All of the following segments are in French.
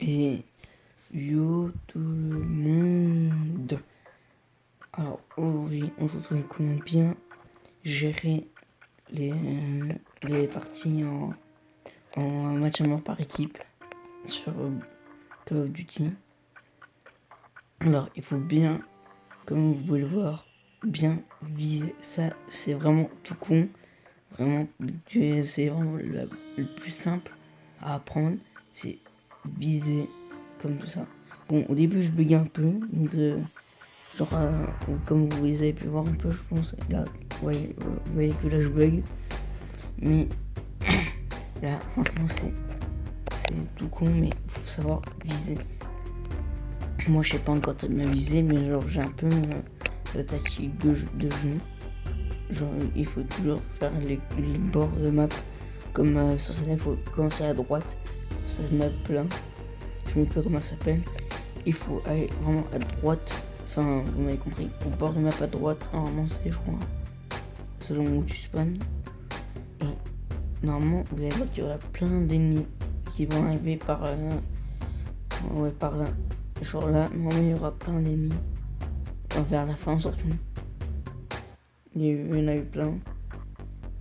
Et yo tout le monde. Alors aujourd'hui on se retrouve comment bien gérer les parties en match à mort par équipe sur Call of Duty. Alors il faut bien, comme vous pouvez le voir, bien viser. Ça c'est vraiment tout con. Vraiment, c'est vraiment le plus simple à apprendre. C'est viser comme ça. Bon, au début je buguais un peu, donc comme vous avez pu voir un peu, je pense. Là, ouais, vous voyez que là je bug, mais là franchement c'est tout con, mais il faut savoir viser. Moi je sais pas encore très bien viser, mais genre j'ai un peu la tactique de jeu. Genre il faut toujours faire les bords de map comme sur cette map, il faut commencer à droite sur cette map là, je ne sais plus comment ça s'appelle. Il faut aller vraiment à droite, enfin vous m'avez compris, au bord de map à droite, normalement c'est je crois selon où tu spawns. Et normalement vous allez voir qu'il y aura plein d'ennemis qui vont arriver par par là, genre là normalement il y aura plein d'ennemis, vers la fin surtout il y en a eu plein.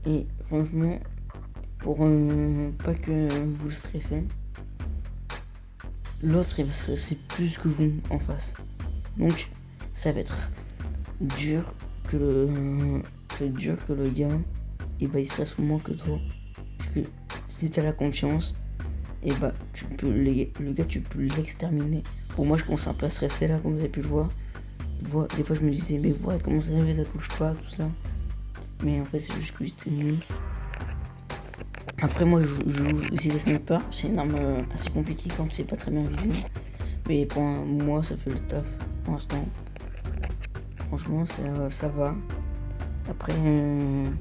Et franchement, pour pas que vous stressez, l'autre il va stresser plus que vous en face. Donc ça va être dur que le gars il stresse moins que toi. Parce que si t'as la confiance, et tu peux le gars tu peux l'exterminer. Pour moi je commence un peu à stresser là, comme vous avez pu le voir. Des fois je me disais mais ouais comment ça fait, ça touche pas, tout ça. Mais en fait c'est juste que j'étais nul. Après moi je joue aussi les snipers, c'est une arme assez compliquée quand tu sais pas très bien viser. Mais pour moi ça fait le taf pour l'instant. Franchement ça va. Après on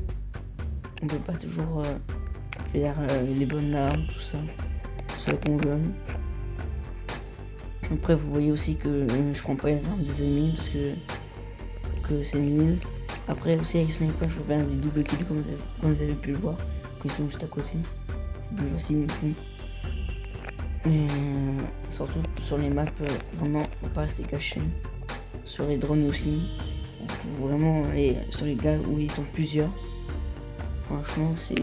peut pas toujours faire les bonnes armes, tout ça. Soit qu'on veut. Après vous voyez aussi que je prends pas les armes des ennemis parce que c'est nul. Après aussi avec sniper je peux faire des doubles kills comme vous avez pu le voir. Quand ils sont juste à côté. C'est plus facile aussi. Surtout sur les maps, vraiment faut pas rester caché. Sur les drones aussi. Faut vraiment aller sur les gars où ils sont plusieurs. Franchement c'est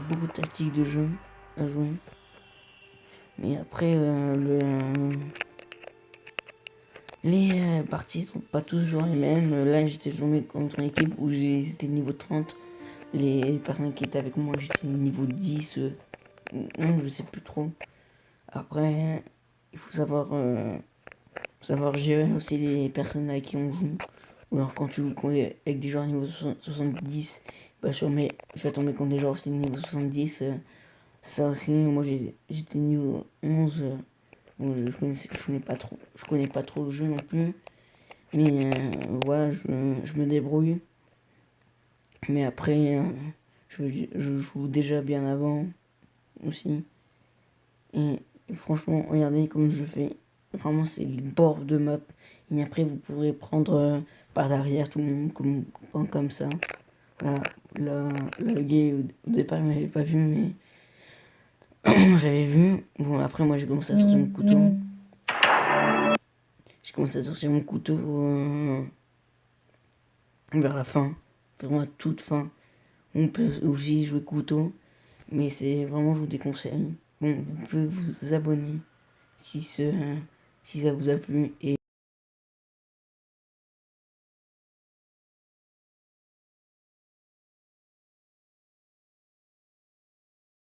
beaucoup de tactiques de jeu à jouer. Mais après les parties sont pas toujours les mêmes. Là j'étais joué contre une équipe où j'étais niveau 30. Les personnes qui étaient avec moi j'étais niveau 10. Non, je sais plus trop. Après il faut savoir gérer aussi les personnes avec qui on joue. Ou alors quand tu joues avec des joueurs niveau 70, je vais tomber contre des joueurs aussi niveau 70. Ça aussi, moi j'étais niveau 11. Bon, je connais pas trop le jeu non plus. Mais voilà, je me débrouille. Mais après, je joue déjà bien avant aussi. Et franchement, regardez comme je fais. Vraiment, c'est les bords de map. Et après, vous pourrez prendre par derrière tout le monde comme ça. Voilà, là, le gars, au départ, il m'avait pas vu, mais j'avais vu. Bon, après, moi, j'ai commencé à sortir mon couteau. J'ai commencé à sortir mon couteau vers la fin. Vraiment à toute fin. On peut aussi jouer couteau. Mais c'est vraiment, je vous déconseille. Bon, vous pouvez vous abonner si ça vous a plu. Et